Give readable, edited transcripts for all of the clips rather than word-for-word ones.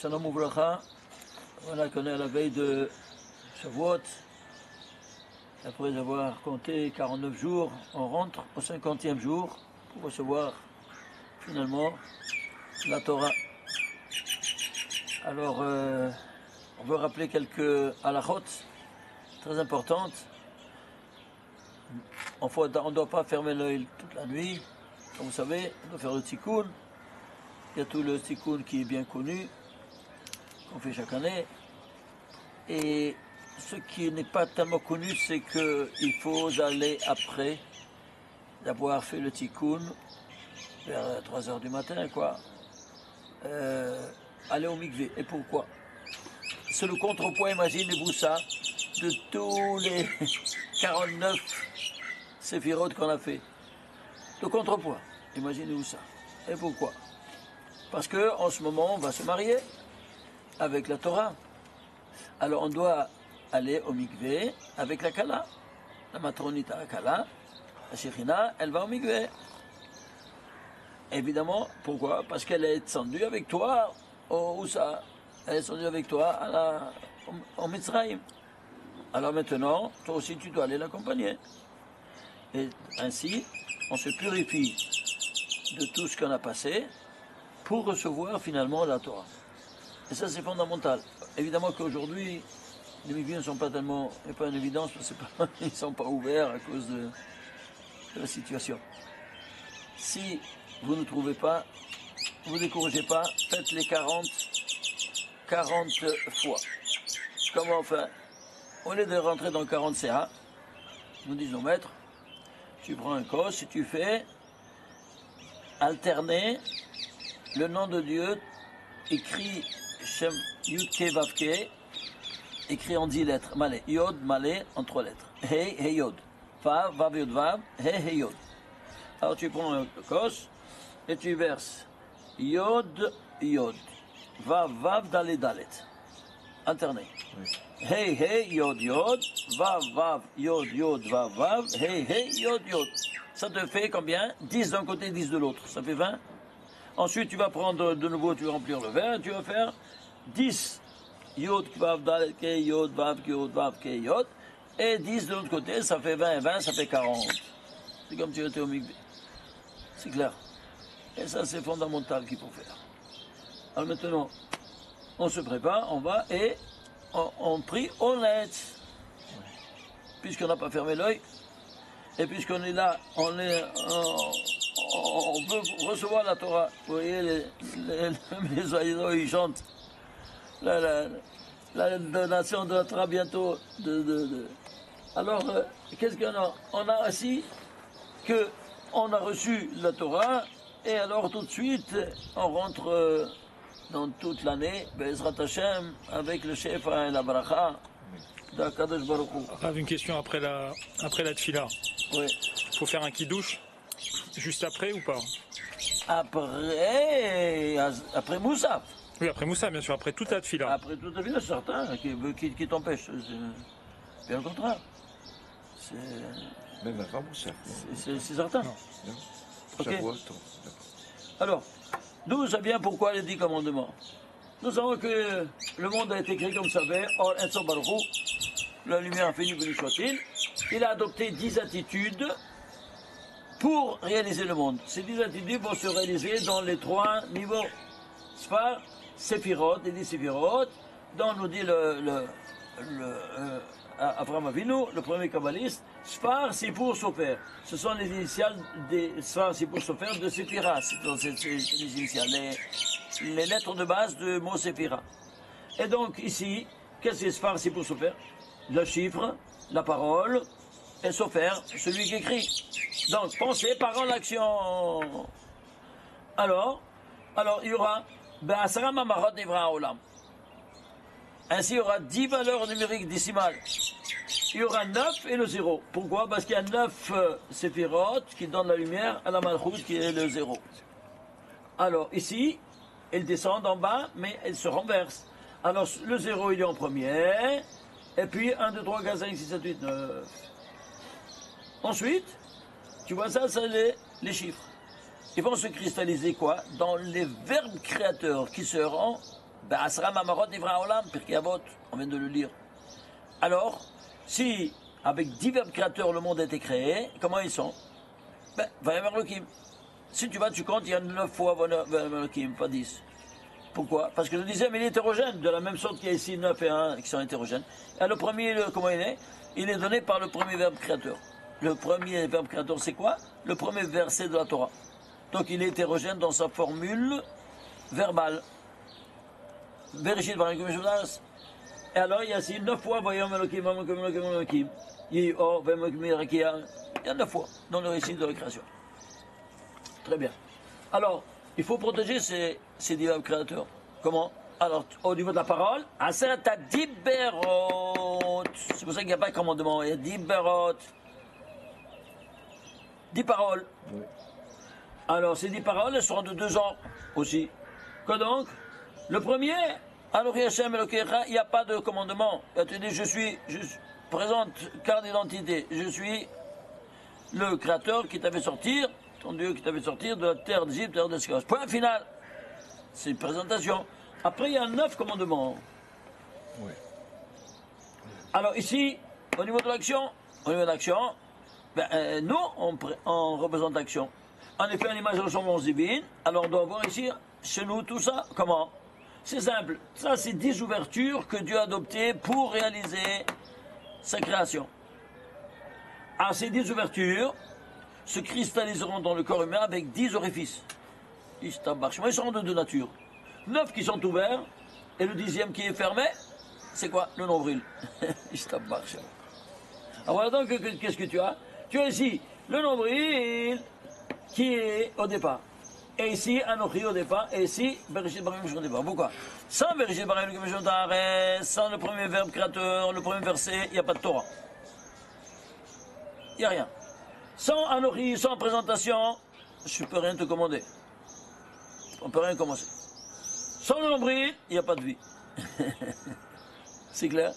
Shalom Uvracha. Voilà qu'on est à la veille de Shavuot. Après avoir compté 49 jours, on rentre au 50e jour pour recevoir finalement la Torah. Alors, on veut rappeler quelques halachot très importantes. On ne doit pas fermer l'œil toute la nuit. Comme vous savez, on doit faire le tikkun. Il y a tout le tikkun qui est bien connu, qu'on fait chaque année. Et ce qui n'est pas tellement connu, c'est qu'il faut aller après d'avoir fait le tikkun, vers 3 heures du matin, quoi, aller au mikvé. Et pourquoi? C'est le contrepoids, imaginez-vous ça, de tous les 49 séphirotes qu'on a fait. Le contrepoids, imaginez-vous ça. Et pourquoi? Parce qu'en ce moment, on va se marier avec la Torah. Alors on doit aller au mikvé avec la Kala. La matronite à la Kala, la Shechina, elle va au mikvé. Évidemment, pourquoi? Parce qu'elle est descendue avec toi, où ça? Elle est descendue avec toi au Mitzrayim. Alors maintenant, toi aussi tu dois aller l'accompagner. Et ainsi, on se purifie de tout ce qu'on a passé pour recevoir finalement la Torah. Et ça c'est fondamental. Évidemment qu'aujourd'hui, les mikvés ne sont pas tellement, il n'y a pas une évidence, parce qu'ils ne sont pas ouverts à cause de la situation. Si vous ne trouvez pas, vous ne découragez pas, faites les 40 fois. Comment faire? Au lieu de rentrer dans 40 CA, nous disons maître, tu prends un kos et tu fais alterner le nom de Dieu écrit Shem Yudke Vavke, écrit en 10 lettres. Malé. Yod, malé, en 3 lettres. Hey, hey, yod. Vav, vav, yod, vav. Hey, hey, yod. Alors tu prends le kos et tu verses Yod, Yod. Vav, vav, dalet, dalet. Alterné. Oui. Hey, hey, yod, yod. Vav, vav, yod, yod, vav, vav. Hey, hey, yod, yod. Ça te fait combien? 10 d'un côté, 10 de l'autre. Ça fait 20. Ensuite, tu vas prendre de nouveau, tu vas remplir le verre, tu vas faire 10 Yod, Vav, Dalet, Ke, Yod, Vav, Ke, Yod, et 10 de l'autre côté, ça fait 20, et 20, ça fait 40. C'est comme tu étais au mikvé. C'est clair. Et ça, c'est fondamental qu'il faut faire. Alors maintenant, on se prépare, on va, et on prie honnête. Puisqu'on n'a pas fermé l'œil, et puisqu'on est là, on veut recevoir la Torah. Vous voyez, les oiseaux, ils chantent. La donation de la Torah bientôt. Alors, qu'est-ce qu'on a? On a aussi qu'on a reçu la Torah, et alors tout de suite, on rentre dans toute l'année, Bezrat Hashem, avec le chef et la bracha d'Akadosh Baruch Hu. Une question après la tfila. Oui. Faut faire un kiddush juste après ou pas? Après Moussaf. Oui, après Moussa, bien sûr, après toute la tfila. Après toute la tfila, c'est certain, qui t'empêche. Bien au contraire. Même avant Moussa. C'est certain. Non. Okay. Alors, d'où ça vient, pourquoi les 10 commandements? Nous savons que le monde a été créé comme ça, Or Enso Baruch Hu, la lumière infinie venue soit-il. Il a adopté 10 attitudes pour réaliser le monde. Ces 10 attitudes vont se réaliser dans les 3 niveaux. Sfar, Séphirot, les 10 Séphirot, dont nous dit Avraham Avinu, le premier kabbaliste. Sfar, c'est pour Sofer. Ce sont les initiales des Sfar, c'est pour Sofer de Séphira. C'est les initiales, les lettres de base de mot Séphira. Et donc ici, qu'est-ce que c'est Sfar, c'est pour Sofer? Le chiffre, la parole, et Sofer, celui qui écrit. Donc, pensée, parole, action. Alors, il y aura Be'asara Mamarot Nivra Olam. Ainsi, il y aura 10 valeurs numériques décimales. Il y aura 9 et le 0. Pourquoi? Parce qu'il y a 9 séphirotes qui donnent la lumière à la Malchut qui est le 0. Alors, ici, elles descendent en bas, mais elles se renversent. Alors, le 0, il est en premier. Et puis, 1, 2, 3, 4, 5, 6, 7, 8, 9. Ensuite, tu vois ça, c'est les chiffres. Ils vont se cristalliser quoi? Dans les verbes créateurs qui seront Be'asra mamarot nivra olam, Pirkei Avot, on vient de le lire. Alors, si avec 10 verbes créateurs le monde a été créé, comment ils sont? Ben, Vayam Elokim. Si tu vas, tu comptes, il y a 9 fois Vayam Elokim, pas 10. Pourquoi? Parce que le 10e, il est hétérogène, de la même sorte qu'il y a ici 9 et 1 qui sont hétérogènes. Et le premier, comment il est? Il est donné par le premier verbe créateur. Le premier verbe créateur, c'est quoi? Le premier verset de la Torah. Donc il est hétérogène dans sa formule verbale. Bereshit Barim Kumishudas. Et alors il y a ici 9 fois Vayom Elokim, Vayom Elokim, Vayom Elokim. Yi-Or, Vayom Elokim, Rakia. Il y a 9 fois dans le récit de la création. Très bien. Alors, il faut protéger ces divers créateurs. Comment? Alors, au niveau de la parole, Aseret Diberot. C'est pour ça qu'il n'y a pas de commandement. Il y a Diberot. 10 paroles. Oui. Alors, ces 10 paroles, elles seront de 2 genres aussi. Quoi donc? Le premier, Anochi Hashem Elokecha, il n'y a pas de commandement. Tu dis, je présente carte d'identité. Je suis le créateur qui t'avait sortir, ton Dieu qui t'avait sortir de la terre d'Égypte, terre d'esclavage. Point final. C'est une présentation. Après, il y a 9 commandements. Oui. Alors ici, au niveau de l'action, nous, on représente l'action. En effet, une image de ressemblance divine. Alors on doit voir ici, chez nous, tout ça, comment? C'est simple. Ça, c'est 10 ouvertures que Dieu a adoptées pour réaliser sa création. Alors ces 10 ouvertures se cristalliseront dans le corps humain avec 10 orifices. Ils seront de 2 natures. 9 qui sont ouverts, et le 10e qui est fermé, c'est quoi? Le nombril. Alors voilà donc, qu'est-ce que tu as? Tu as ici le nombril qui est au départ. Et ici, Anochi au départ, et ici, Bereshit Barim au départ. Pourquoi? Sans Bereshit Barim sans le premier verbe créateur, le premier verset, il n'y a pas de Torah. Il n'y a rien. Sans Anochi, sans présentation, je ne peux rien te commander. On ne peut rien commencer. Sans le nombril, il n'y a pas de vie. C'est clair?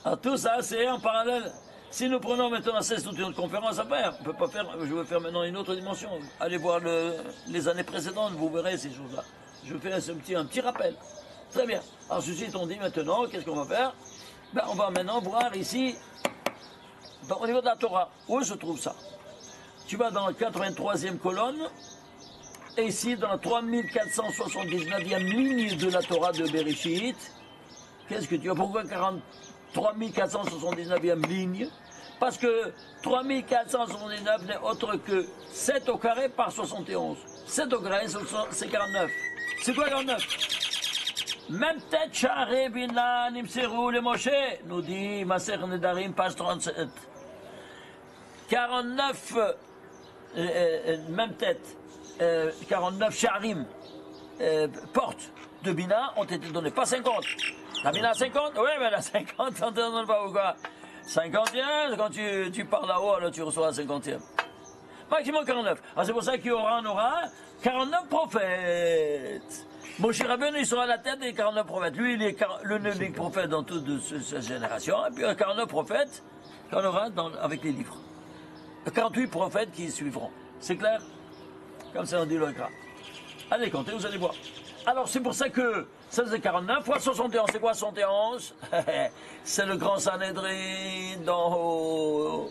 Alors tout ça, c'est en parallèle. Si nous prenons maintenant toute une conférence à faire, on peut pas faire, je vais faire maintenant une autre dimension. Allez voir les années précédentes, vous verrez ces choses-là. Je fais un petit rappel. Très bien. Alors ceci étant dit maintenant, qu'est-ce qu'on va faire? Ben, on va maintenant voir ici, au niveau de la Torah, où se trouve ça? Tu vas dans la 83e colonne, et ici dans la 3479e ligne de la Torah de Bereshit. Qu'est-ce que tu as? Pourquoi 3479e ligne? Parce que 3479 n'est autre que 7 au carré par 71. 7 au carré, c'est 49. C'est quoi 49? Même tête charé bina nimseru le Moshe, nous dit Maser Nedarim, page 37. 49, même tête, 49 charim, portes de bina ont été données, pas 50. La bina à 50? Oui, mais la 50, on ne te donne pas ou quoi? 50e, quand tu pars là-haut, alors tu reçois la 50e. Maximum 49. Alors c'est pour ça qu'il y aura, 49 prophètes. Moshe Rabbeinu, il sera à la tête des 49 prophètes. Lui, il est l'unique prophète dans toute cette génération. Et puis il y a 49 prophètes qu'on aura avec les livres. 48 prophètes qui suivront. C'est clair? Comme ça on dit le Ekra. Allez, comptez, vous allez voir. Alors c'est pour ça que ça c'est 49 fois 71. C'est quoi 71? C'est le grand Sanhédrin d'en haut.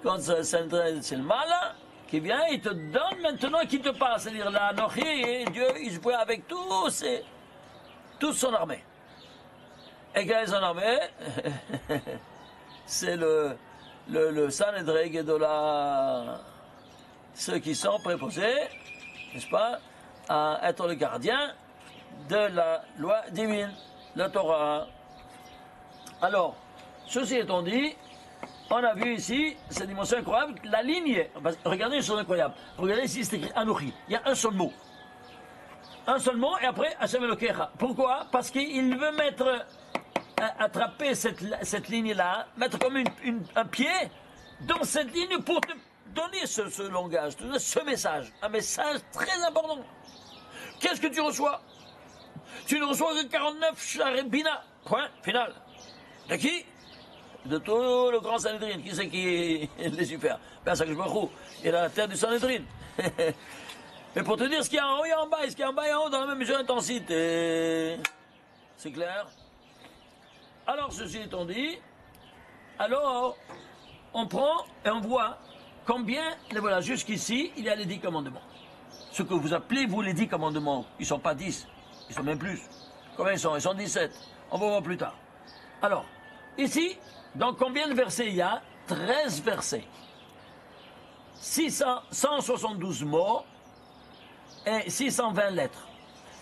Quand Sanhédrin, c'est le malin qui vient, il te donne maintenant, qui te parle. C'est-à-dire là, Anochi, et Dieu, il se voit avec toute son armée. Et quelle est son armée? C'est le Sanhédrin de ceux qui sont préposés, n'est-ce pas, à être le gardien de la loi divine, la Torah. Alors, ceci étant dit, on a vu ici cette dimension incroyable, la ligne, regardez une chose incroyable, regardez ici c'est écrit Anochi, il y a un seul mot. Un seul mot et après Hashem Elokecha. Pourquoi? Parce qu'il veut attraper cette ligne-là, mettre comme un pied dans cette ligne pour te donner ce langage, ce message. Un message très important. Qu'est-ce que tu reçois? Tu ne reçois que 49 charibina. Point final. De qui? De tout le grand Sanhédrin. Qui c'est qui les super? Ben, Akadosh Baruch Hu. Il a la tête du Sanhédrin. Mais pour te dire ce qu'il y a en haut et en bas, et ce qu'il y a en bas et en haut dans la même mesure d'intensité. C'est clair? Alors, ceci étant dit, alors, on prend et on voit combien, et voilà, jusqu'ici, il y a les 10 commandements. Ce que vous appelez, vous, les 10 commandements, ils ne sont pas 10, ils sont même plus. Combien ils sont? Ils sont 17. On va voir plus tard. Alors, ici, dans combien de versets il y a? 13 versets. 172 mots et 620 lettres.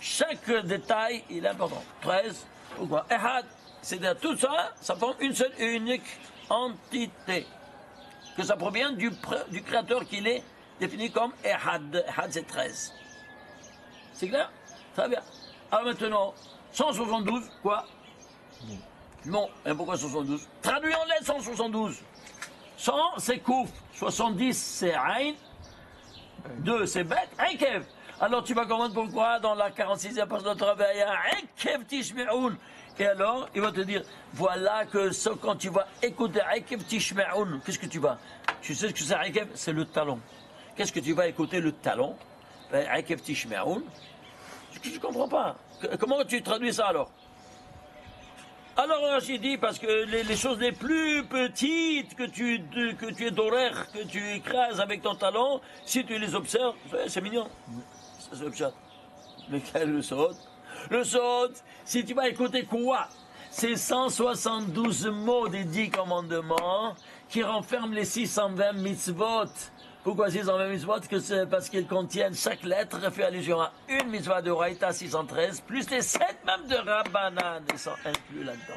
Chaque détail, il est important. 13, pourquoi? Ehad, c'est-à-dire tout ça, ça forme une seule et unique entité. Que ça provient du créateur qui est défini comme Ehad. Ehad, c'est 13. C'est clair? Très bien. Alors maintenant, 172, quoi? Non. Et pourquoi 172? Traduis en lettres 172. 100, c'est Kouf. 70, c'est Ain. 2, c'est Bet. Akev. Alors tu vas comprendre pourquoi dans la 46e page de notre travail, il y a Akev Tishme'oun. Et alors, il va te dire, voilà que quand tu vas écouter Akev Tishme'oun, qu'est-ce que tu vas? Tu sais ce que c'est Akev? C'est le talon. Qu'est-ce que tu vas écouter? Le talon. Akev Tishme'oun. Je ne comprends pas. Comment tu traduis ça alors? Alors j'ai dit, parce que les choses les plus petites que tu es d'horaire, que tu écrases avec ton talon, si tu les observes, c'est mignon. C'est le chat. Mais quel le saute? Le saute, si tu vas écouter quoi? C'est 172 mots des 10 commandements qui renferment les 620 mitzvot. Pourquoi 620 mitzvot? C'est parce qu'ils contiennent, chaque lettre fait allusion à une mitzvah de Raïta 613, plus les 7 même de Rabbanan, ils sont inclus là-dedans.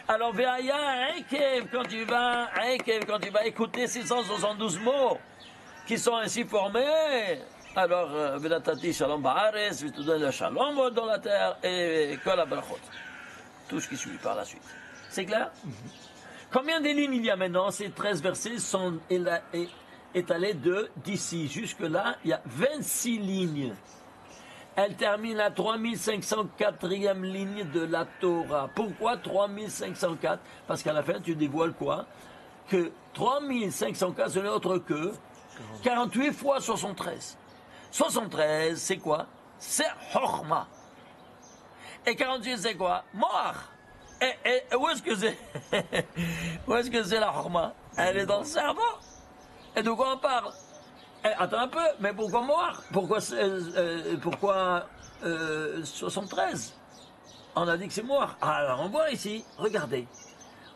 Alors, quand tu vas écouter 672 mots qui sont ainsi formés, alors, Vedatati Shalom Ba'aretz, je te donne le Shalom dans la terre et Kol HaBrachot. Tout ce qui suit par la suite. C'est clair? Combien de lignes il y a maintenant? Ces 13 versets sont étalés d'ici jusque-là. Il y a 26 lignes. Elle termine à 3504e ligne de la Torah. Pourquoi 3504? Parce qu'à la fin, tu dévoiles quoi? Que 3504, ce n'est autre que 48 fois 73. 73, c'est quoi? C'est Chorma. Et 48, c'est quoi? Moar. Et où est-ce que c'est? Où est-ce que c'est la Chorma? Elle est dans le cerveau. Et de quoi on parle? Attends un peu, mais pourquoi Moar? Pourquoi 73? On a dit que c'est Moar. Alors on voit ici, regardez.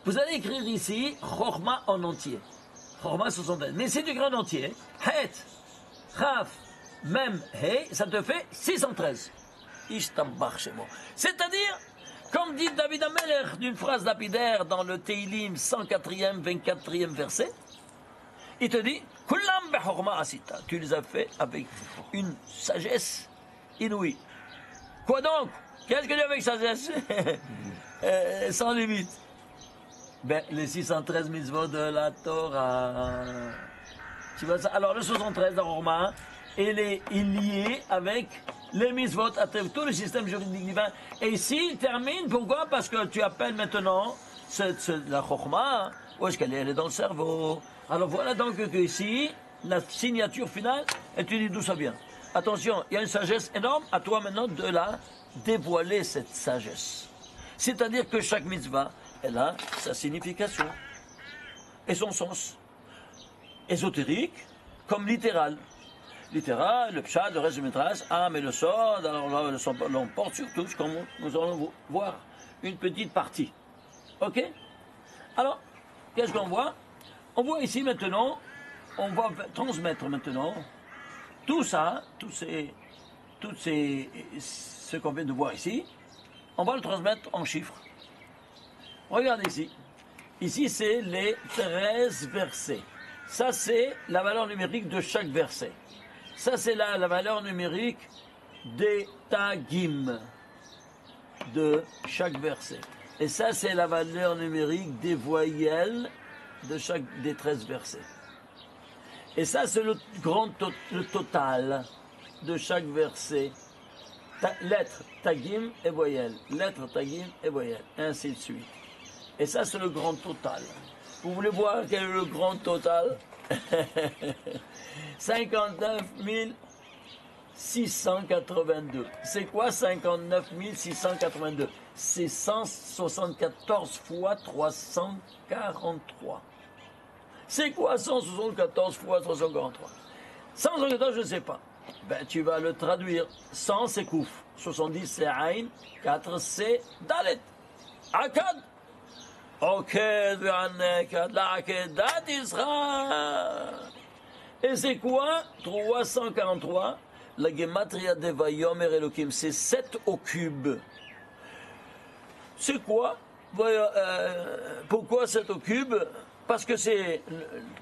Vous allez écrire ici Chorma en entier. Chorma 73. Mais c'est du grand entier. Het, Chaf, Mem, He, ça te fait 613. C'est-à-dire, comme dit David Ameller d'une phrase lapidaire dans le Teilim 104e, 24e verset, il te dit, Kullam bechorma asita. Tu les as fait avec une sagesse inouïe. Quoi donc? Qu'est-ce que tu as avec sagesse? Sans limite. Ben, les 613 mitzvot de la Torah. Tu vois ça? Alors, le 73 d'Arorma, il est lié avec les mitzvot, tout le système juridique divin. Et ici, il termine, pourquoi? Parce que tu appelles maintenant la chorma, où est-ce qu'elle est? Elle est dans le cerveau. Alors voilà donc que ici, la signature finale, et tu dis d'où ça vient. Attention, il y a une sagesse énorme, à toi maintenant de la dévoiler, cette sagesse. C'est-à-dire que chaque mitzvah, elle a sa signification et son sens. Ésotérique comme littéral. Littéral, le pshat, le reste du métrage, mais le sod, alors là, le sod l'emporte sur tous, comme nous allons voir une petite partie. Ok? Alors, qu'est-ce qu'on voit? On voit ici maintenant, on va transmettre maintenant tout ça, ce qu'on vient de voir ici, on va le transmettre en chiffres. Regardez ici. Ici, c'est les 13 versets. Ça, c'est la valeur numérique de chaque verset. Ça, c'est la valeur numérique des tagim de chaque verset. Et ça, c'est la valeur numérique des voyelles de chaque des 13 versets. Et ça, c'est le total de chaque verset. Lettres, tagim et voyelles. Lettres, tagim et voyelles. Ainsi de suite. Et ça, c'est le grand total. Vous voulez voir quel est le grand total? 59 682. C'est quoi 59 682? C'est 174 fois 343. C'est quoi 174 fois 343? 174, je ne sais pas. Ben, tu vas le traduire. 100, c'est Kouf. 70, c'est Aïn. 4, c'est Dalet. Akad. Oked, Ve'anekad, La'akedat Israël. Et c'est quoi 343? La Gematria de Vayomer Elohim, c'est 7 au cube. C'est quoi? Pourquoi 7 au cube? Parce que c'est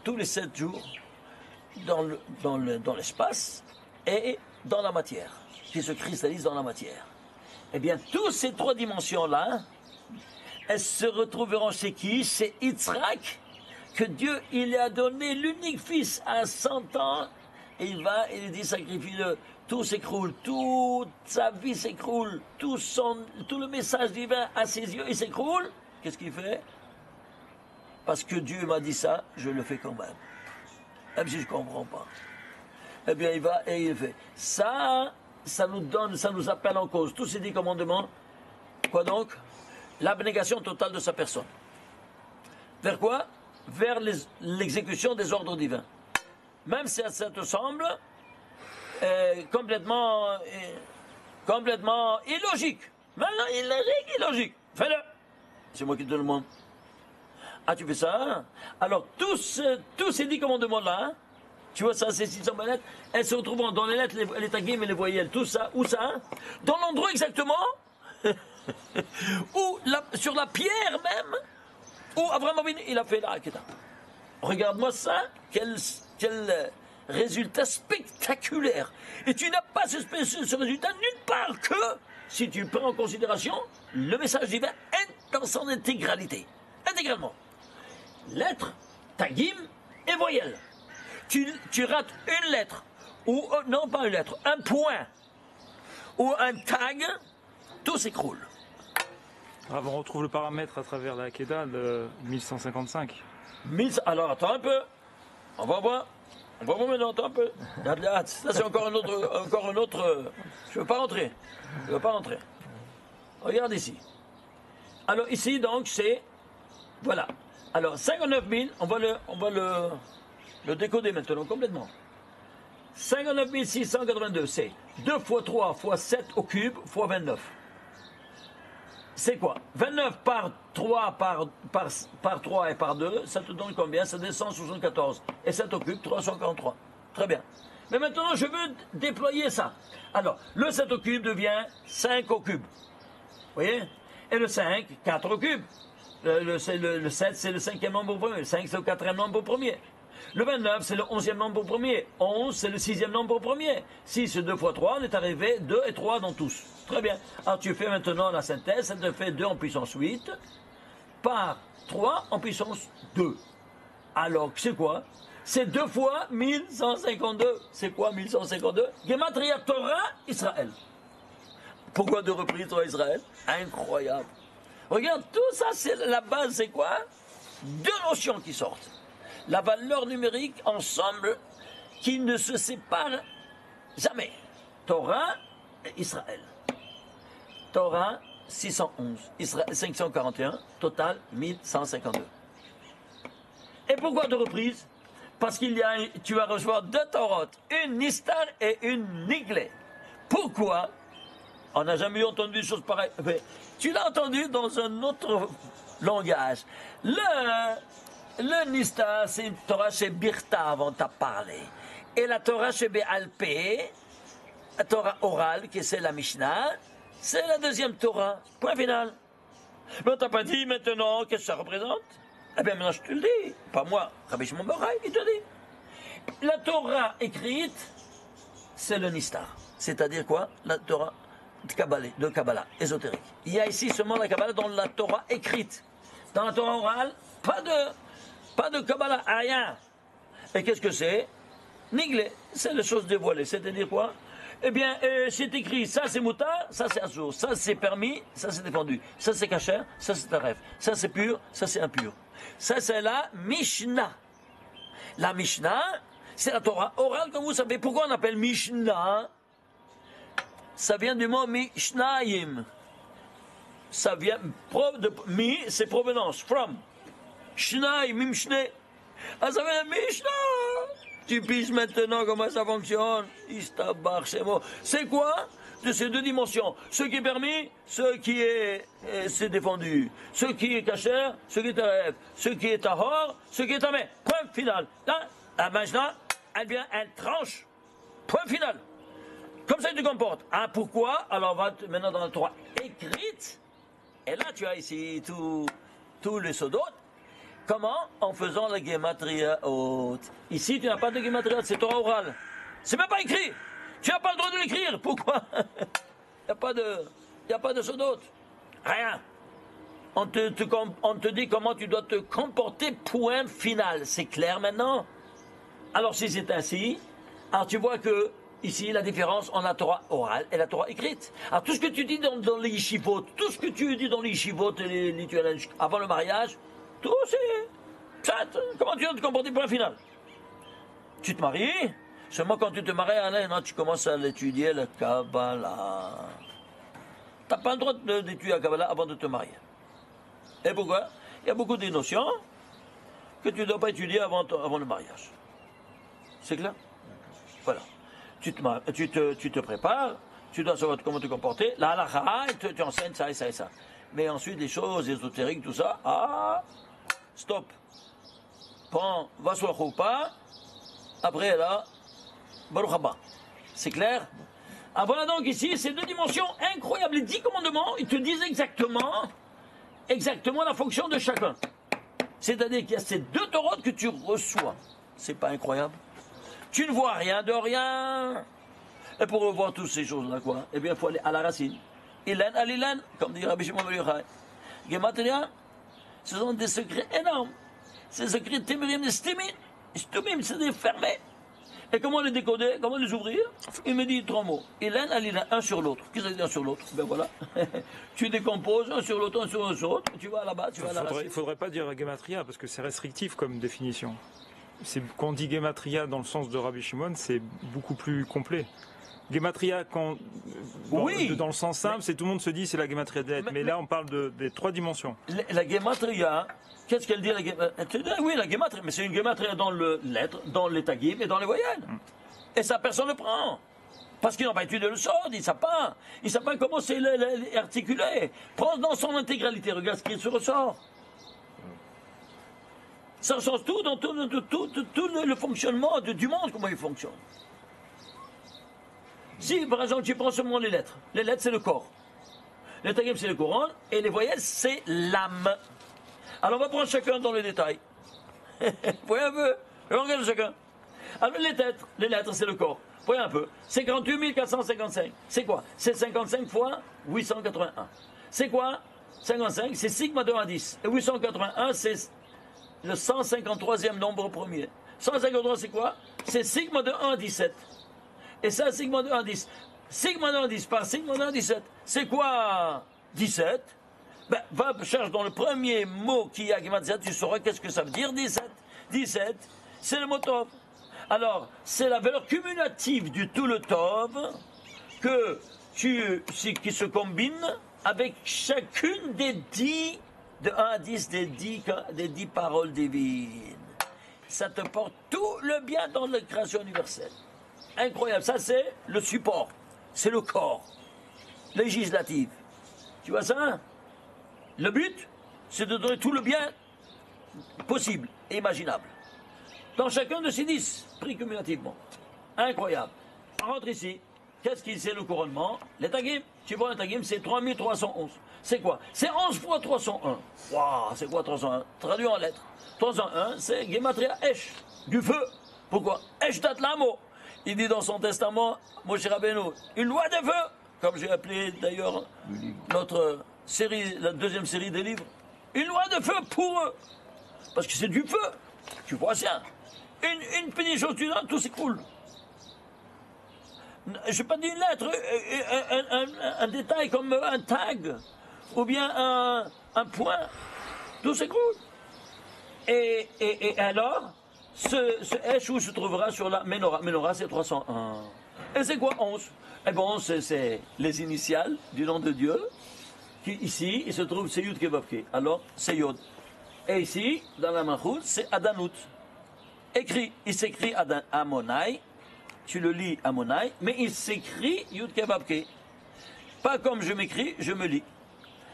tous les 7 jours dans l'espace et dans la matière, qui se cristallisent dans la matière. Eh bien, toutes ces 3 dimensions-là, elles se retrouveront chez qui? C'est Yitzhak, que Dieu, il a donné l'unique fils à 100 ans. Et il dit sacrifie-le, tout s'écroule, toute sa vie s'écroule, tout le message divin à ses yeux, il s'écroule. Qu'est-ce qu'il fait? Parce que Dieu m'a dit ça, je le fais quand même si je ne comprends pas. Eh bien, il va et il fait. Ça nous appelle en cause. Tous ces 10 commandements, quoi donc? L'abnégation totale de sa personne. Vers quoi? Vers l'exécution des ordres divins. Même si ça te semble complètement illogique. Maintenant, illogique. Fais-le. C'est moi qui te le demande. Ah, tu fais ça? Alors, tous ces 10 commandements-là, tu vois ça, ces 600 lettres, elles se retrouvent dans les lettres, les taguim et les voyelles, tout ça, où ça? Dans l'endroit exactement où, sur la pierre même, où Abraham Avinu, il a fait la Hakeda. Regarde-moi ça, quel résultat spectaculaire. Et tu n'as pas ce résultat nulle part que si tu prends en considération le message divin dans son intégralité. Intégralement. Lettres, tagim et voyelles. Tu rates une lettre, ou non pas une lettre, un point, ou un tag, tout s'écroule. On retrouve le paramètre à travers la Hakeda de 1155. Alors attends un peu, on va voir maintenant, attends un peu. Ça c'est encore un autre. Je ne veux pas rentrer. Regarde ici. Alors ici donc c'est, voilà. Alors 59 000, on va le décoder maintenant complètement. 59 682, c'est 2 fois 3 fois 7 au cube fois 29. C'est quoi? 29 par 3 par 3 et par 2, ça te donne combien? Ça descend 174. Et 7 au cube, 343. Très bien. Mais maintenant, je veux déployer ça. Alors, le 7 au cube devient 5 au cube. Vous voyez? Et le 5, 4 au cube. Le 7, c'est le 5e nombre au premier. Le 5, c'est le 4e nombre au premier. Le 29, c'est le 11e nombre au premier. 11, c'est le 6e nombre au premier. 6, c'est 2 fois 3, on est arrivé 2 et 3 dans tous. Très bien. Alors tu fais maintenant la synthèse, ça te fait 2 en puissance 8 par 3 en puissance 2. Alors, c'est quoi? C'est 2 fois 1152. C'est quoi 1152? Gematria Torah Israël. Pourquoi 2 reprises Torah Israël? Incroyable. Regarde, tout ça, c'est la base, c'est quoi? 2 notions qui sortent. La valeur numérique ensemble qui ne se séparent jamais. Torah et Israël. Torah 611, Israël 541, total 1152. Et pourquoi 2 reprises? Parce tu vas recevoir 2 Torot, une Nistar et une Niglé. Pourquoi? On n'a jamais entendu des choses pareilles. Mais tu l'as entendu dans un autre langage. Le Nistar, c'est une Torah chez Birtav, on t'a parlé. Et la Torah chez Béalpé, la Torah orale, qui c'est la Mishnah, c'est la 2e Torah. Point final. Mais on t'a pas dit maintenant qu'est-ce que ça représente? Eh bien maintenant je te le dis. Pas moi, Rabbi Shimon Bar Yochai, il te dit. La Torah écrite, c'est le Nistar. C'est-à-dire quoi? La Torah de Kabbalah, ésotérique. Il y a ici seulement la Kabbalah dans la Torah écrite. Dans la Torah orale, pas de Kabbalah, rien. Et qu'est-ce que c'est? Niglé, c'est les choses dévoilées. C'est-à-dire quoi? Eh bien, c'est écrit, ça c'est moutar, ça c'est assour, ça c'est permis, ça c'est défendu, ça c'est kasher, ça c'est taref, ça c'est pur, ça c'est impur. Ça c'est la Mishnah. La Mishnah, C'est la Torah orale, comme vous savez. Pourquoi on appelle Mishnah? Ça vient du mot Mishnayim. Ça vient de mi, c'est provenance, from. Shnai, Mimshne. Ah, ça vient de Mishnah. Tu piges maintenant comment ça fonctionne. C'est quoi? De ces deux dimensions. Ce qui est permis, ce qui est c'est défendu. Ce qui est caché, ce qui est taref. Ce qui est tahor, ce qui est tamé. Point final. Là, la Mishnah, elle vient, elle tranche. Point final. Comme ça, tu te comportes. Ah, pourquoi? Alors, on va maintenant dans la Torah écrite. Et là, tu as ici tous les sodot. Comment? En faisant la gematria haute. Ici, tu n'as pas de gematria haute, c'est Torah orale. C'est même pas écrit. Tu n'as pas le droit de l'écrire. Pourquoi? Il n'y a pas de sodot. Rien. On te dit comment tu dois te comporter, point final. C'est clair maintenant? Alors, si c'est ainsi, alors tu vois que ici, la différence entre la Torah orale et la Torah écrite. Alors, tout ce que tu dis dans les yeshivot, tout ce que tu dis dans les yeshivot et les lituaniens avant le mariage, tout c'est... Comment tu dois te comporter, point final? Tu te maries, seulement quand tu te maries, Alain, tu commences à l'étudier, la Kabbalah. Tu n'as pas le droit d'étudier la Kabbalah avant de te marier. Et pourquoi? Il y a beaucoup de notions que tu ne dois pas étudier avant le mariage. C'est clair? Voilà. Tu te prépares, tu dois savoir comment te comporter. La halakha, tu enseignes ça et ça et ça. Mais ensuite, des choses ésotériques, tout ça, stop. Prends, va sur pas. Après, là, Baruch haba. C'est clair? Ah, voilà donc ici, ces deux dimensions incroyables. Les 10 commandements, ils te disent exactement la fonction de chacun. C'est-à-dire qu'il y a ces deux torotes que tu reçois. C'est pas incroyable? Tu ne vois rien de rien. Et pour revoir toutes ces choses-là, quoi? Eh bien, il faut aller à la racine. Ilan alilan, comme dit Rabbi Shimon ben Yochai. Gematria, ce sont des secrets énormes. Ces secrets témérim de stumim, c'est des fermés. Et comment les décoder? Comment les ouvrir? Il me dit 3 mots. Ilan alilan, un sur l'autre. Qu'est-ce que ça veut dire un sur l'autre? Ben voilà. Tu décomposes un sur l'autre, un sur l'autre. Tu vas là-bas, tu vas à la racine. Il ne faudrait pas dire gematria parce que c'est restrictif comme définition. Quand on dit gematria dans le sens de Rabbi Shimon, c'est beaucoup plus complet. Gematria, dans le sens simple, c'est tout le monde se dit c'est la gematria des lettres. Mais là, on parle des 3 dimensions. La gematria, qu'est-ce qu'elle dit la gematria? Oui, la gematria, mais c'est une gematria dans le lettre, dans les tagim et dans les voyelles. Et ça, personne ne prend. Parce qu'ils n'ont pas étudié le sod, ils ne savent pas. Ils ne savent pas comment c'est articulé. Prends dans son intégralité, regarde ce qui se ressort. Ça change tout dans tout le fonctionnement du monde, comment il fonctionne. Si, par exemple, tu prends seulement les lettres c'est le corps. Les tagim, c'est le couronne, et les voyelles, c'est l'âme. Alors, on va prendre chacun dans les détails. Voyez un peu, le langage de chacun. Alors, les lettres, c'est le corps. Voyez un peu. 58 455. C'est quoi? C'est 55 fois 881. C'est quoi? 55, c'est sigma de 1 à 10. Et 881, c'est le 153e nombre premier. 153, c'est quoi? C'est sigma de 1 à 17. Et ça, sigma de 1 à 10. Sigma de 1 à 10 par sigma de 1 à 17. C'est quoi 17? Ben, va chercher dans le premier mot qui a 17, tu sauras qu'est-ce que ça veut dire 17. 17, c'est le mot tov. Alors, c'est la valeur cumulative du tout le tov qui se combine avec chacune des 10, de 1 à 10, des 10 paroles divines. Ça te porte tout le bien dans la création universelle. Incroyable, ça c'est le support, c'est le corps législatif. Tu vois ça? Le but, c'est de donner tout le bien possible et imaginable. Dans chacun de ces 10, pris cumulativement. Incroyable. On rentre ici. Qu'est-ce qui c'est le couronnement? Les tagim. Tu vois, un tagim, c'est 3311. C'est quoi? C'est 11 fois 301. Waouh, c'est quoi 301? Traduit en lettres. 301, c'est Gematria Esh, du feu. Pourquoi? Esh Tatlamo. Il dit dans son testament, Moshe Rabbeinu, une loi de feu, comme j'ai appelé d'ailleurs notre série, la deuxième série des livres. Une loi de feu pour eux. Parce que c'est du feu. Tu vois ça? Une petite chose, tu donnes, tout s'écroule. Je n'ai pas dit une lettre, un détail comme un tag, ou bien un point, tout s'écroule. Et alors, ce Esh où se trouvera sur la Menorah. Menorah, c'est 301. Et c'est quoi 11? Eh bien, 11, c'est les initiales du nom de Dieu. Qui, ici, il se trouve, c'est Yud Kevavke. Alors, c'est Yod. Et ici, dans la Malchut, c'est Adanout. Écrit, il s'écrit Amonai. Tu le lis Amonai, mais il s'écrit Yud Kevavke. Pas comme je m'écris, je me lis.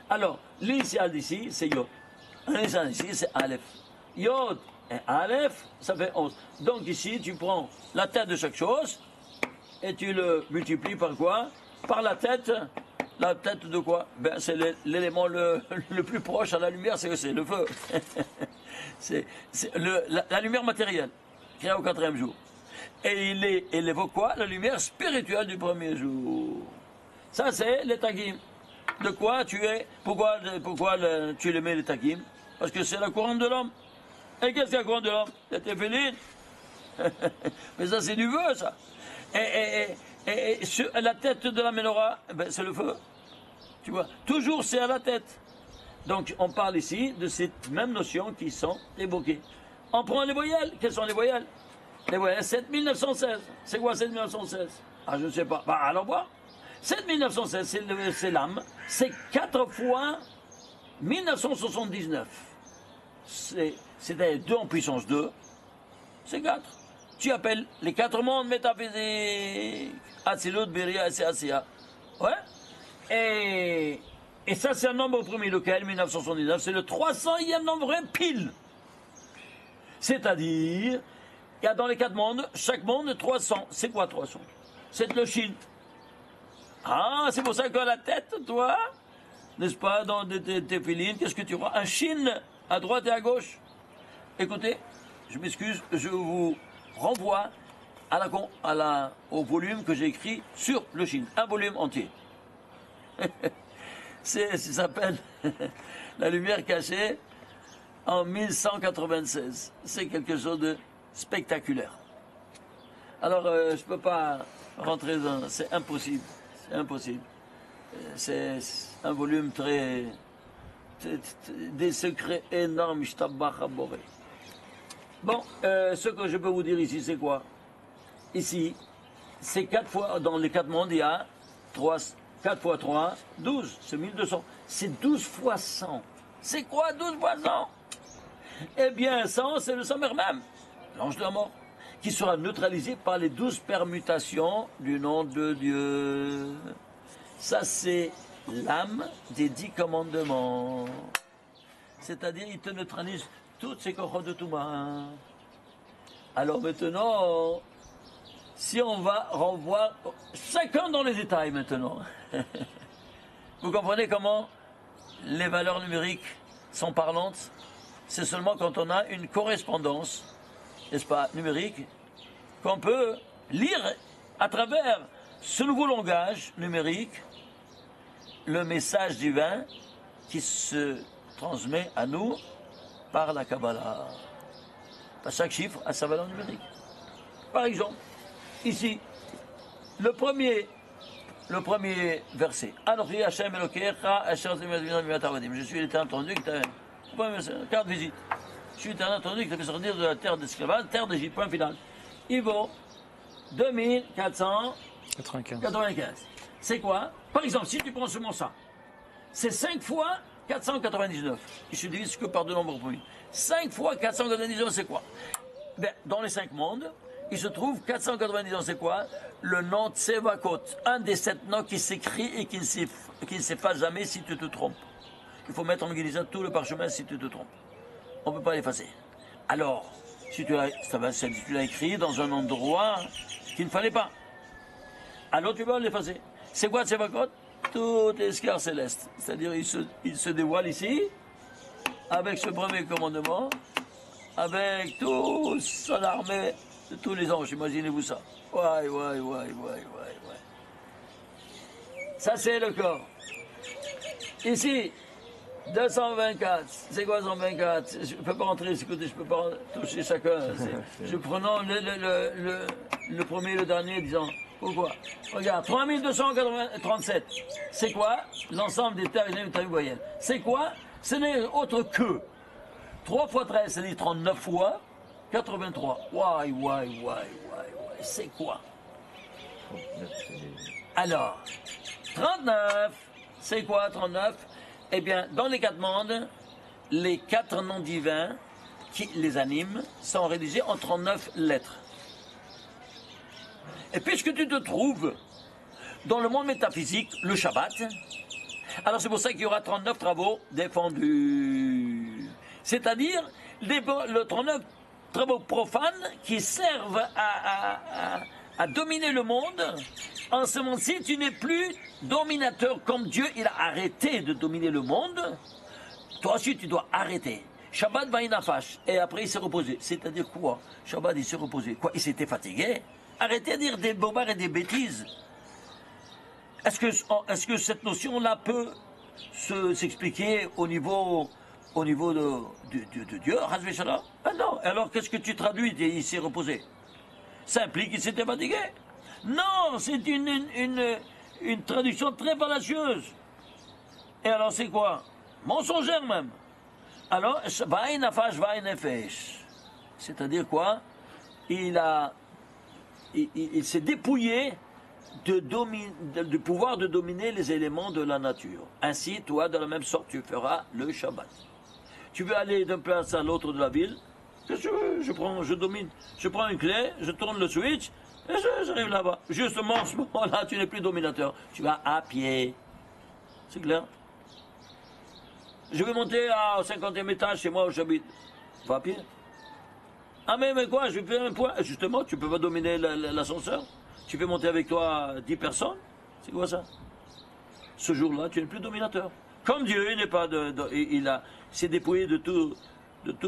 Alors, l'initiale d'ici, c'est Yod. L'initiale d'ici, c'est Aleph. Yod et Aleph, ça fait 11. Donc ici, tu prends la tête de chaque chose et tu le multiplies par quoi? Par la tête. La tête de quoi? Ben, c'est l'élément le plus proche à la lumière, c'est le feu. c'est la lumière matérielle, créée au 4e jour. Et il évoque quoi? La lumière spirituelle du 1er jour. Ça, c'est les tagim. De quoi tu es? Pourquoi tu les mets les tagim? Parce que c'est la couronne de l'homme. Et qu'est-ce que la couronne de l'homme? La téphéline. Mais ça, c'est du feu, ça. Et sur la tête de la menorah, ben, c'est le feu. Tu vois, toujours c'est à la tête. Donc, on parle ici de cette même notion qui sont évoquées. On prend les voyelles. Quelles sont les voyelles? Les voyelles 7916. C'est quoi 7916? Ah, je ne sais pas. Bah, alors voir. 7916, c'est l'âme. C'est 4 fois 1979. C'est-à-dire 2 en puissance 2. C'est 4. Tu appelles les 4 mondes métaphysiques. Atzilut, Beria et Asiya. Ouais. Et ça, c'est un nombre premier, lequel 1979. C'est le 300e nombre pile. C'est-à-dire, il y a dans les 4 mondes, chaque monde 300. C'est quoi 300? C'est le Shin. Ah, c'est pour ça que la tête, toi, n'est-ce pas, dans tes filines, qu'est-ce que tu vois? Un Shin à droite et à gauche. Écoutez, je m'excuse, je vous renvoie au volume que j'ai écrit sur le Shin. Un volume entier. Ça s'appelle La lumière cachée en 1196. C'est quelque chose de spectaculaire. Alors, je ne peux pas rentrer dans... C'est impossible. C'est impossible. C'est un volume des secrets énormes. Bon, ce que je peux vous dire ici, c'est quoi? Ici, c'est 4 fois, dans les 4 mondes, il y a 4 fois 3, 12, c'est 1200. C'est 12 fois 100. C'est quoi 12 fois 100? Eh bien, 100, c'est le Samer même, l'ange de la mort, qui sera neutralisé par les 12 permutations du nom de Dieu. Ça, c'est l'âme des 10 commandements. C'est-à-dire, il te neutralise toutes ces cochons de Touma. Alors maintenant, si on va revoir chacun dans les détails maintenant, vous comprenez comment les valeurs numériques sont parlantes? C'est seulement quand on a une correspondance, n'est-ce pas, numérique, qu'on peut lire à travers ce nouveau langage numérique le message divin qui se transmet à nous par la Kabbalah. Chaque chiffre a sa valeur numérique. Par exemple, ici, le premier verset. Anochi Hashem Elokecha Asher Zimazvinam. Je suis l'éternel entendu qui t'a... Carte visite. Je suis l'éternel entendu qui t'a fait sortir de la terre d'esclavage, terre d'Égypte. Point final. Il vaut 2495. C'est quoi? Par exemple, si tu prends seulement ça, c'est 5 fois 499. Il se divise que par 2 nombres premiers. 5 fois 499, c'est quoi? Ben, dans les 5 mondes, il se trouve 499, c'est quoi? Le nom Tsevakot, un des 7 noms qui s'écrit et qui ne s'efface jamais si tu te trompes. Il faut mettre en guérison tout le parchemin si tu te trompes. On ne peut pas l'effacer. Alors, si tu l'as écrit dans un endroit qu'il ne fallait pas, alors tu vas l'effacer. C'est quoi Tsevakot? Toutes les sphères célestes. C'est-à-dire, il se dévoile ici, avec ce premier commandement, avec toute son armée de tous les anges. Imaginez-vous ça. Ouais. Ça, c'est le corps. Ici, 224. C'est quoi 124? Je ne peux pas rentrer, écoutez, je ne peux pas toucher chacun. Je prenons le premier et le dernier, disant, pourquoi? Regarde, 3237. C'est quoi? L'ensemble des terres et des voyelles. C'est quoi? Ce n'est autre que 3 fois 13, c'est-à-dire 39 fois 83. Ouais, c'est quoi? Alors, 39, c'est quoi 39? Eh bien, dans les 4 mondes, les 4 noms divins qui les animent sont rédigés en 39 lettres. Et puisque tu te trouves dans le monde métaphysique, le Shabbat, alors c'est pour ça qu'il y aura 39 travaux défendus. C'est-à-dire le 39 travaux profanes qui servent à dominer le monde. En ce monde-ci, tu n'es plus dominateur comme Dieu, il a arrêté de dominer le monde. Toi aussi, tu dois arrêter. Shabbat va inafash. Et après, il s'est reposé. C'est-à-dire quoi? Shabbat, il s'est reposé. Quoi? Il s'était fatigué? Arrêtez de dire des bobards et des bêtises. Est-ce que cette notion-là peut s'expliquer au niveau de Dieu? Ah non. Alors, qu'est-ce que tu traduis? Il s'est reposé. Ça implique qu'il s'était fatigué? Non, c'est une traduction très fallacieuse. Et alors, c'est quoi? Mensongère même. Alors, c'est-à-dire quoi? Il s'est dépouillé du pouvoir de dominer les éléments de la nature. Ainsi, toi, de la même sorte, tu feras le Shabbat. Tu veux aller d'une place à l'autre de la ville? Qu'est-ce que je veux? Je domine. Je prends une clé, je tourne le switch, et j'arrive là-bas. Justement, en ce moment-là, tu n'es plus dominateur. Tu vas à pied. C'est clair? Je vais monter au 50e étage chez moi où j'habite. Va à pied. Ah mais quoi, je vais faire un point. Justement, tu peux pas dominer l'ascenseur. Tu fais monter avec toi 10 personnes. C'est quoi ça? Ce jour-là, tu n'es plus dominateur. Comme Dieu, il n'est pas s'est dépouillé de tout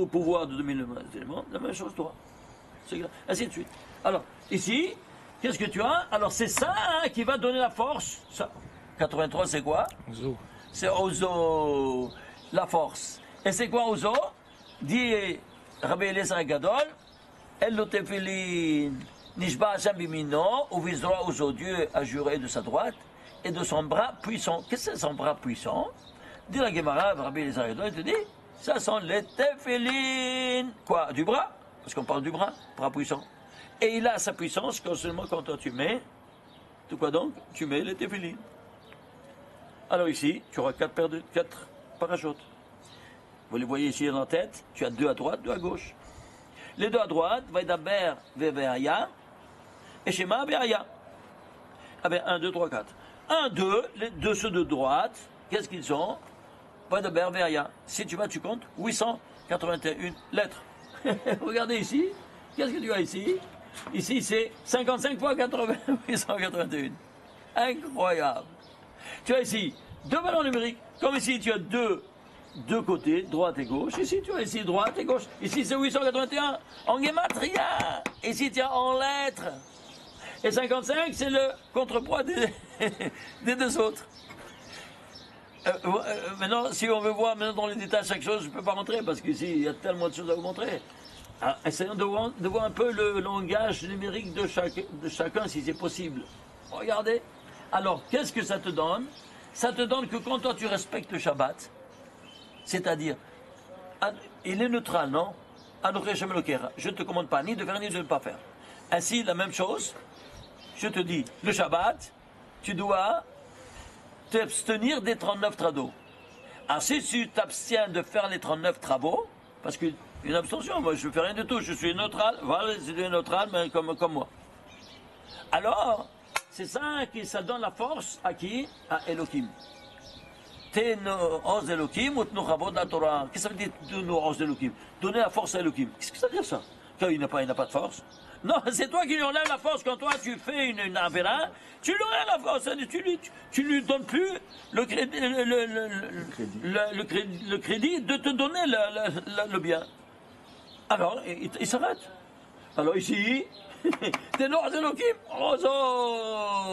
pouvoir de dominer les éléments, la même chose toi. C'est clair. Ainsi de suite. Alors, ici, qu'est-ce que tu as? Alors c'est ça qui va donner la force. Ça. 83, c'est quoi? Ozo. C'est Ozo. La force. Et c'est quoi Ozo? Dit Rabbi Eliezer Gadol, El Lotefilin, Nishba Hashem Bimino, ou Vizra Ozo, Dieu a juré de sa droite et de son bras puissant. Qu'est-ce que c'est son bras puissant? Dit la Gemara, Rabbi Eliezer Gadol, il te dit, ça sont les Tefilin. Quoi? Du bras? Parce qu'on parle du bras puissant. Et il a sa puissance seulement quand toi tu mets. De quoi donc? Tu mets les Tefilin. Alors ici, tu auras 4 parachutes. Vous les voyez ici dans la tête, tu as 2 à droite, 2 à gauche. Les 2 à droite, Vaidaber Veveaya et Shema Beaya. Ah bien, 1, 2, 3, 4. 1, 2, ceux de droite, qu'est-ce qu'ils sont? Vaidaber Veveaya. Si tu vas, tu comptes 881 lettres. Regardez ici, qu'est-ce que tu as ici? Ici, c'est 55 fois 80, 881. Incroyable. Tu as ici 2 ballons numériques. Comme ici, tu as deux côtés, droite et gauche. Ici, tu as ici droite et gauche. Ici, c'est 881 en gematria. Ici, tu as en lettres. Et 55, c'est le contrepoids des 2 autres. Maintenant, si on veut voir maintenant dans les détails chaque chose, je ne peux pas montrer parce qu'ici, il y a tellement de choses à vous montrer. Alors, essayons de voir un peu le langage numérique de chacun, si c'est possible. Regardez. Alors, qu'est-ce que ça te donne? Ça te donne que quand toi tu respectes le Shabbat, c'est-à-dire, il est neutral, non? Je ne te commande pas ni de faire ni de ne pas faire. Ainsi, la même chose, je te dis, le Shabbat, tu dois t'abstenir des 39 travaux. Alors si tu t'abstiens de faire les 39 travaux, parce qu'une abstention, moi je ne fais rien du tout, je suis neutral, voilà, c'est neutral, mais comme moi. Alors, c'est ça qui ça donne la force à qui? À Elohim. Qu'est-ce que ça veut dire donner la force à Elohim? Qu'est-ce que ça veut dire ça? Qu'il n'a pas de force? Non, c'est toi qui lui enlèves la force quand toi tu fais une avéra, tu lui enlèves la force, tu lui donnes plus le crédit de te donner le bien. Alors, il s'arrête. Alors ici, t'es noir Elohim,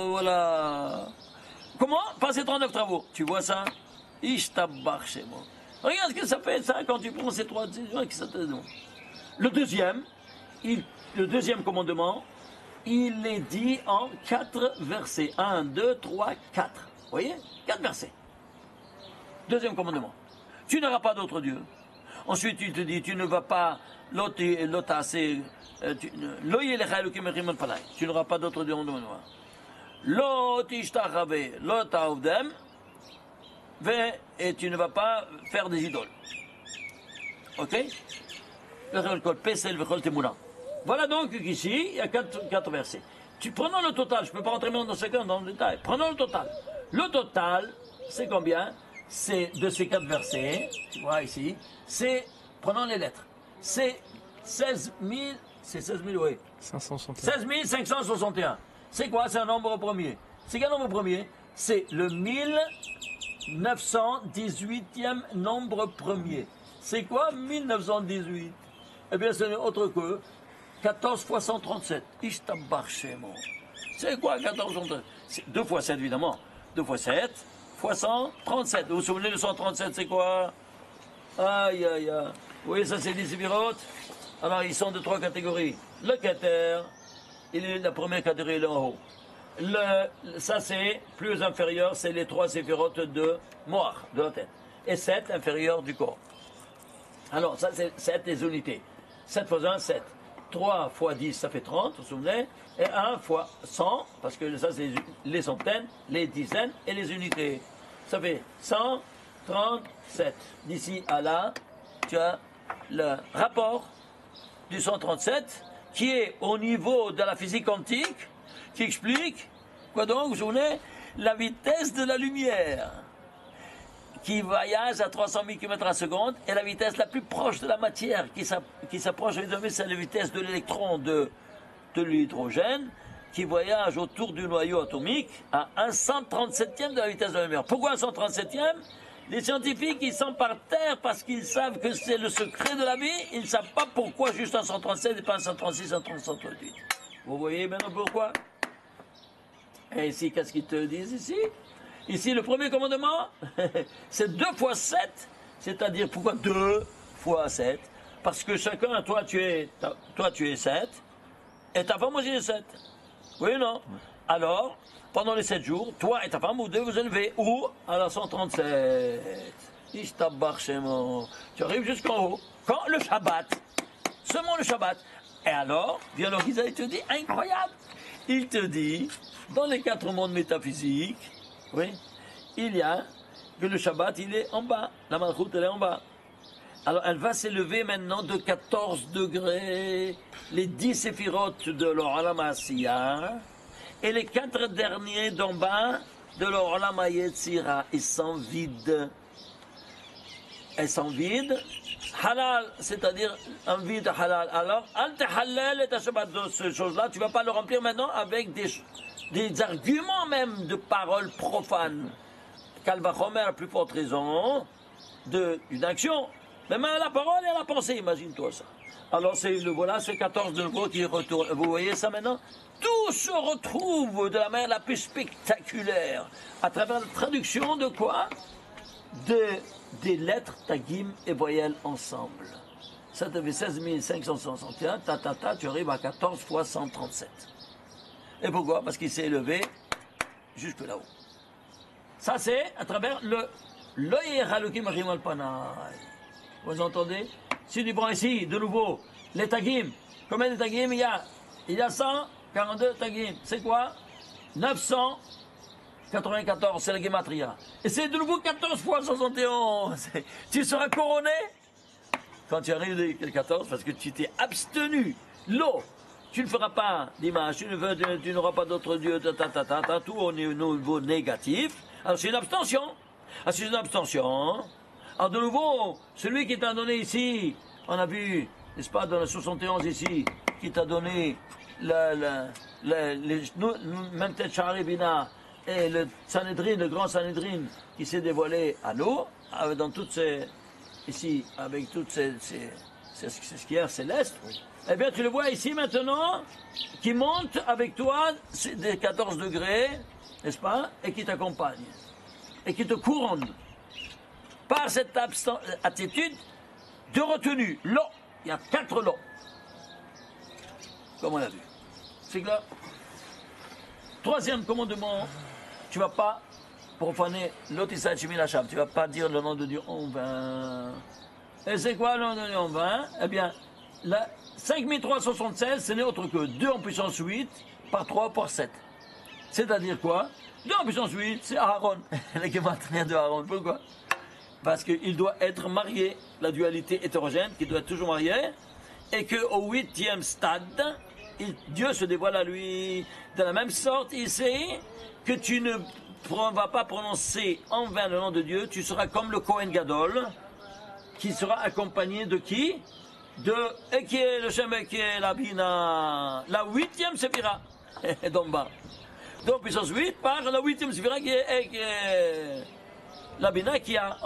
voilà. Comment? Passer 39 travaux. Tu vois ça? Ishtabach chez moi. Regarde ce que ça fait ça quand tu prends ces 3 décisions qui ça te donne. Le deuxième commandement, il est dit en 4 versets. 1, 2, 3, 4. Vous voyez? 4 versets. Deuxième commandement. Tu n'auras pas d'autre Dieu. Ensuite, il te dit, tu ne vas pas Tu n'auras pas d'autre Dieu devant moi. Et tu ne vas pas faire des idoles. Ok? Voilà donc qu'ici, il y a quatre versets. Prenons le total, je ne peux pas rentrer dans chacun dans le détail. Prenons le total. Le total, c'est combien? C'est de ces 4 versets, tu vois ici, prenons les lettres, c'est 16 000, c'est 16 000, oui. 16 561. C'est quoi? C'est un nombre premier. C'est quel nombre premier? C'est le 1918e nombre premier. C'est quoi 1918? Eh bien, ce n'est autre que 14 fois 137. C'est quoi 14 fois 137? 2 fois 7, évidemment. 2 fois 7 fois 137. Vous vous souvenez de 137, c'est quoi? Aïe, aïe, aïe. Vous voyez, ça, c'est des séphirotes. Alors, ils sont de 3 catégories. Le Keter, la première catégorie, il est en haut. Ça, c'est plus inférieur, c'est les 3 séphirotes de Moar, de la tête. Et 7, inférieur du corps. Alors, ça, c'est 7 les unités. 7 fois 1, 7. 3 fois 10, ça fait 30, vous vous souvenez? Et 1 fois 100, parce que ça, c'est les centaines, les dizaines et les unités. Ça fait 137. D'ici à là, tu as le rapport du 137 qui est au niveau de la physique quantique, qui explique, quoi donc, vous vous souvenez? La vitesse de la lumière, qui voyage à 300 000 km à seconde, et la vitesse la plus proche de la matière, qui s'approche, c'est la vitesse de l'électron de l'hydrogène, qui voyage autour du noyau atomique à 137e de la vitesse de la lumière. Pourquoi 137e? Les scientifiques, ils sont par terre parce qu'ils savent que c'est le secret de la vie. Ils ne savent pas pourquoi juste un 137 et pas un 136, un 138. Vous voyez maintenant pourquoi? Et ici, qu'est-ce qu'ils te disent ici? Ici, le premier commandement, c'est 2 fois 7. C'est-à-dire, pourquoi 2 fois 7? Parce que chacun, toi tu es 7, et ta femme aussi est 7. Oui ou non? Alors, pendant les 7 jours, toi et ta femme, vous devez vous élever. Où? À la 137. Tu arrives jusqu'en haut. Quand? Le Shabbat. Seulement le Shabbat. Et alors, vient l'Orisa, il te dit, incroyable. Il te dit, dans les 4 mondes métaphysiques, oui, il y a que le Shabbat, il est en bas. La Malchut, elle est en bas. Alors, elle va s'élever maintenant de 14 degrés. Les 10 séphirotes de l'Olam Asiya et les 4 derniers d'en bas de l'Olam Yetzira. Ils sont vides. Elles sont vides. Halal, c'est-à-dire un vide halal. Alors, al tehallel et ta Shabbat de ces choses-là, tu ne vas pas le remplir maintenant avec des arguments même de paroles profanes. Kalvachomer, la plus forte raison d'une action. Mais même la parole et la pensée, imagine-toi ça. Alors voilà, c'est 14 de nouveau qui retournent. Vous voyez ça maintenant? Tout se retrouve de la manière la plus spectaculaire à travers la traduction de quoi? Des lettres tagim et voyelles ensemble. Ça te fait 16 561, tu arrives à 14 fois 137. Et pourquoi? Parce qu'il s'est élevé jusque là-haut. Ça c'est à travers l'œil halukim rimal panay. Vous entendez? Si tu prends ici, de nouveau, les tagim, combien de tagim il y a? Il y a 142 tagim. C'est quoi? 994, c'est la gematria. Et c'est de nouveau 14 fois 71. Tu seras couronné quand tu arrives à 14 parce que tu t'es abstenu. L'eau, tu ne feras pas d'image, tu n'auras pas d'autre Dieu, tout au niveau négatif. Alors c'est une abstention. Alors c'est une abstention. Alors de nouveau, celui qui t'a donné ici, on a vu, n'est-ce pas, dans le 71 ici, qui t'a donné même peut-être Charibina et le Sanhedrin, le grand Sanhedrin, qui s'est dévoilé à nous, dans toutes ces, ici, avec toutes ces squières célestes. Oui. Eh bien, tu le vois ici maintenant, qui monte avec toi des 14 degrés, n'est-ce pas, et qui t'accompagne, et qui te couronne. Par cette attitude de retenue. L'eau, il y a 4 lots. Comme on l'a vu. C'est clair? 3e commandement, tu ne vas pas profaner l'Otisat Shemil Hasham. Tu ne vas pas dire le nom de Dieu en vain. Et c'est quoi le nom de Dieu en vain? Eh bien, La 5376, ce n'est autre que 2 en puissance 8 par 3 par 7. C'est-à-dire quoi? 2 en puissance 8, c'est Aaron. Les gématrias de Aaron. Pourquoi? Parce qu'il doit être marié. La dualité hétérogène, qui doit être toujours marié. Et qu'au 8e stade, Dieu se dévoile à lui. De la même sorte, il sait que tu ne vas pas prononcer en vain le nom de Dieu. Tu seras comme le Kohen Gadol, qui sera accompagné de qui? De Ekiel, le Shem Ekiel, la Bina, la 8e Séphira, d'en bas. Donc puissance 8 par la 8e Séphira qui est la Bina qui a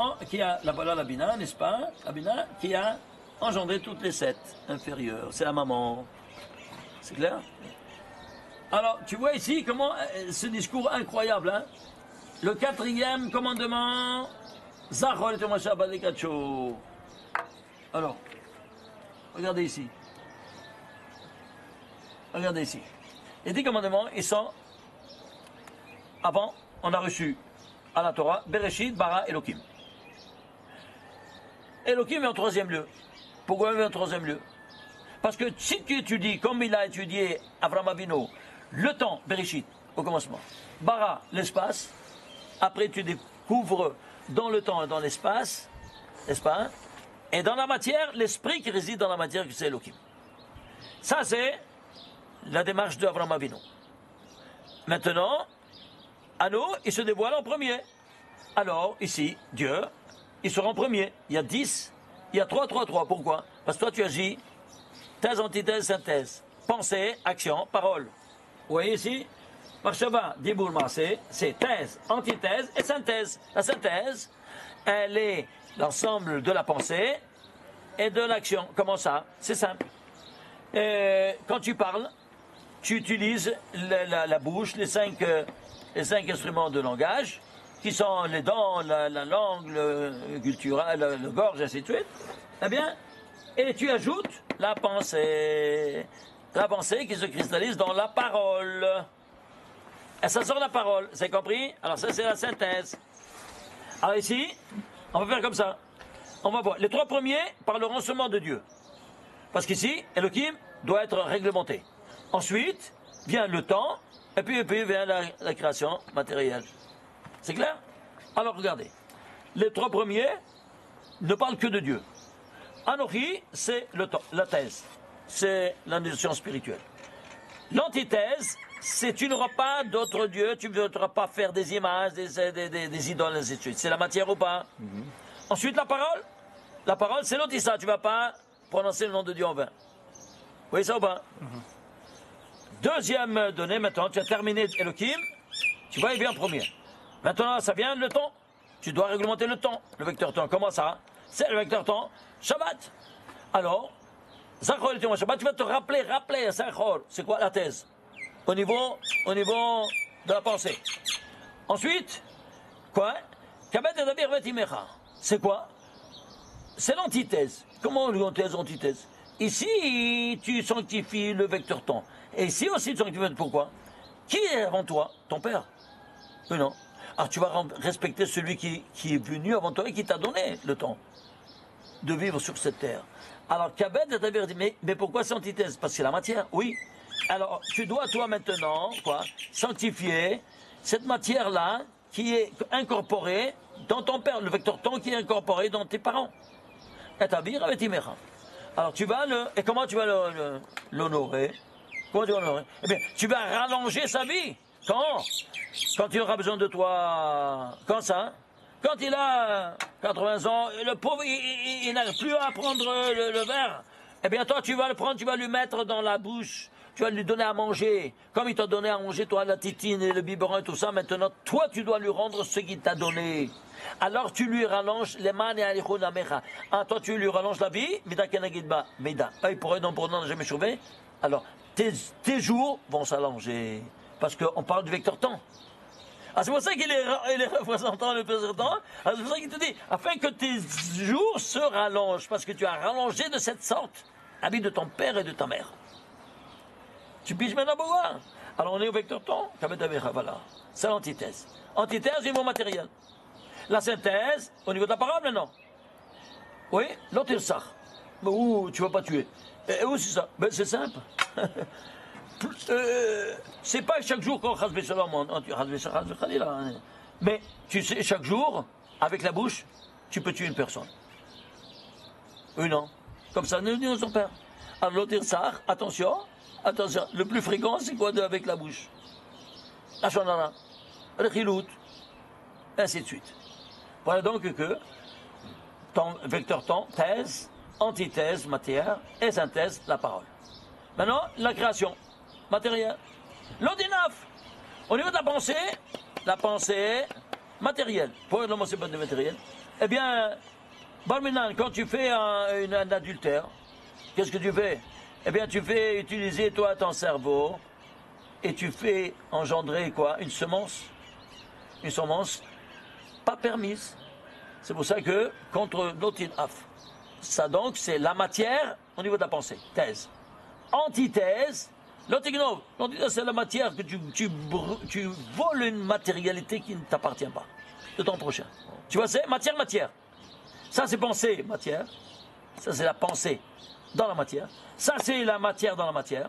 voilà la Bina, n'est-ce pas? La Bina qui a engendré toutes les 7 inférieures. C'est la maman. C'est clair? Alors, tu vois ici comment ce discours incroyable, hein? Le 4e commandement, Zachor et Tomasha Balekacho. Alors, regardez ici. Regardez ici. Les 10 commandements, ils sont. Avant, on a reçu à la Torah, Bereshit, Bara, Elohim. Elohim est en 3e lieu. Pourquoi il est en 3e lieu? Parce que si tu étudies, comme il a étudié Avraham Avinu, le temps, Bereshit, au commencement, Bara, l'espace, après tu découvres dans le temps et dans l'espace, n'est-ce pas? Et dans la matière, l'esprit qui réside dans la matière, c'est Elohim. Ça, c'est la démarche d'Avraham Avinu. Maintenant, à nous, il se dévoile en premier. Alors, ici, Dieu, il sera en premier. Il y a 10, il y a 3, 3, 3. Pourquoi? Parce que toi, tu agis thèse, antithèse, synthèse. Pensée, action, parole. Vous voyez ici? Marshava, Diboul Massé, c'est thèse, antithèse et synthèse. La synthèse, elle est l'ensemble de la pensée et de l'action. Comment ça? C'est simple. Quand tu parles, tu utilises la bouche, les cinq instruments de langage, qui sont les dents, la langue, le culturel, le gorge, ainsi de suite. Eh bien, et tu ajoutes la pensée. La pensée qui se cristallise dans la parole. Et ça sort la parole, c'est compris? Alors ça, c'est la synthèse. Alors ici, on va faire comme ça. On va voir. Les 3 premiers parleront seulement de Dieu. Parce qu'ici, Elohim doit être réglementé. Ensuite, vient le temps, et puis vient la création matérielle. C'est clair? Alors regardez. Les 3 premiers ne parlent que de Dieu. Anochi, c'est le temps, la thèse. C'est la notion spirituelle. L'antithèse, c'est tu n'auras pas d'autre Dieu, tu ne voudras pas faire des images, des idoles, ainsi de suite. C'est la matière ou pas? Ensuite, la parole. La parole, c'est l'antissa. Tu ne vas pas prononcer le nom de Dieu en vain. Vous voyez ça ou pas? Deuxième donnée, maintenant, tu as terminé Elohim, tu vas y bien en premier. Maintenant, ça vient le temps. Tu dois réglementer le temps, le vecteur temps. Comment ça? C'est le vecteur temps. Shabbat. Alors, Zachor et Shabbat, tu vas te rappeler, Zachor, c'est quoi la thèse? Au niveau de la pensée. Ensuite, quoi? C'est quoi? C'est l'antithèse. Comment l'antithèse? Ici, tu sanctifies le vecteur temps. Et ici aussi, tu sanctifies. Pourquoi? Qui est avant toi? Ton père? Oui, non. Alors tu vas respecter celui qui est venu avant toi et qui t'a donné le temps de vivre sur cette terre. Alors, Kabed t'avait dit, mais pourquoi c'est antithèse? Parce que c'est la matière, oui. Alors, tu dois, toi, maintenant, sanctifier cette matière-là qui est incorporée dans ton père, le vecteur temps qui est incorporé dans tes parents. Et ta vie, avec Timéra. Alors, tu vas et comment tu vas l'honorer? Comment tu vas l'honorer? Eh bien, tu vas rallonger sa vie. Quand il aura besoin de toi. Quand ça? Quand il a 80 ans, le pauvre, il n'arrive plus à prendre le verre. Eh bien, toi, tu vas le prendre, tu vas lui mettre dans la bouche. Tu vas lui donner à manger. Comme il t'a donné à manger, toi, la titine et le biberon et tout ça, maintenant, toi, tu dois lui rendre ce qu'il t'a donné. Alors, tu lui rallonges les mains et alichon la mecha. Ah, toi, tu lui rallonges la vie, mida kenagidba, mida. Il pourrait non pour non jamais sauver. Alors, tes jours vont s'allonger. Parce qu'on parle du vecteur temps. Ah, c'est pour ça qu'il est représentant le vecteur temps. Ah, c'est pour ça qu'il te dit, afin que tes jours se rallongent, parce que tu as rallongé de cette sorte la vie de ton père et de ta mère. Tu piges maintenant pourquoi? Alors on est au vecteur temps, voilà. C'est l'antithèse. Antithèse au niveau matériel. La synthèse, au niveau de la parole maintenant. Oui, l'antirsach. Ouh, tu ne vas pas tuer. Et où c'est ça? Ben, c'est simple. C'est pas chaque jour qu'on chas v'shalom, mais tu sais, chaque jour, avec la bouche, tu peux tuer une personne. Oui, non. Comme ça, nous disons son père. Alors, l'autre sar, attention, le plus fréquent, c'est quoi avec la bouche? La shonara, le chilout, ainsi de suite. Voilà donc que vecteur temps, thèse, antithèse, matière, et synthèse, la parole. Maintenant, la création, matérielle. L'ordinaf, au niveau de la pensée matérielle. Pourquoi ne c'est pas de matériel? Eh bien, Barminan, quand tu fais un adultère, qu'est-ce que tu fais? Eh bien, tu fais utiliser, toi, ton cerveau, et tu fais engendrer, quoi? Une semence pas permise. C'est pour ça que, contre l'otinaf, ça donc, c'est la matière au niveau de la pensée, thèse. Antithèse, l'otignov, l'antithèse, c'est la matière que tu voles une matérialité qui ne t'appartient pas, de ton prochain. Tu vois, c'est matière. Ça, c'est pensée, matière. Ça, c'est la pensée dans la matière. Ça, c'est la matière dans la matière.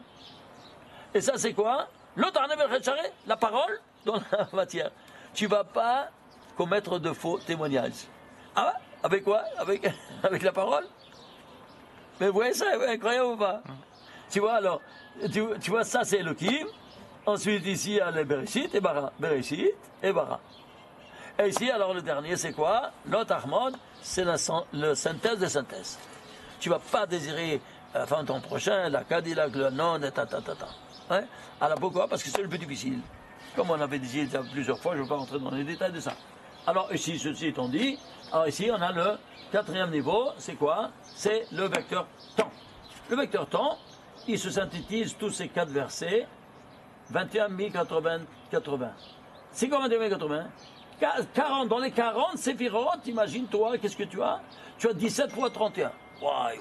Et ça, c'est quoi? L'autre, la parole dans la matière. Tu ne vas pas commettre de faux témoignages. Ah ouais? Avec quoi? Avec la parole? Mais vous voyez ça, incroyable ou pas? Tu vois, alors, tu vois, ça, c'est Elohim. Ensuite, ici, il y a les Bereshit et Bara. Bereshit et Bara. Et ici, alors, le dernier, c'est quoi? L'autre Ahmad, c'est la synthèse des synthèses. Tu ne vas pas désirer enfin ton prochain, la Cadillac, le non, Hein? Alors pourquoi? Parce que c'est le plus difficile. Comme on avait dit plusieurs fois, je ne vais pas rentrer dans les détails de ça. Alors ici, ceci étant dit, alors ici on a le quatrième niveau, c'est quoi? C'est le vecteur temps. Le vecteur temps, il se synthétise tous ces 4 versets, 21, 1080, 80. C'est quoi 21, 1080? 40, dans les 40 séphirotes, imagine-toi, qu'est-ce que tu as? Tu as 17 fois 31. Why.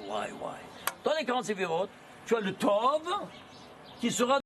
Dans les 40 séphirotes, tu as le Tov, qui sera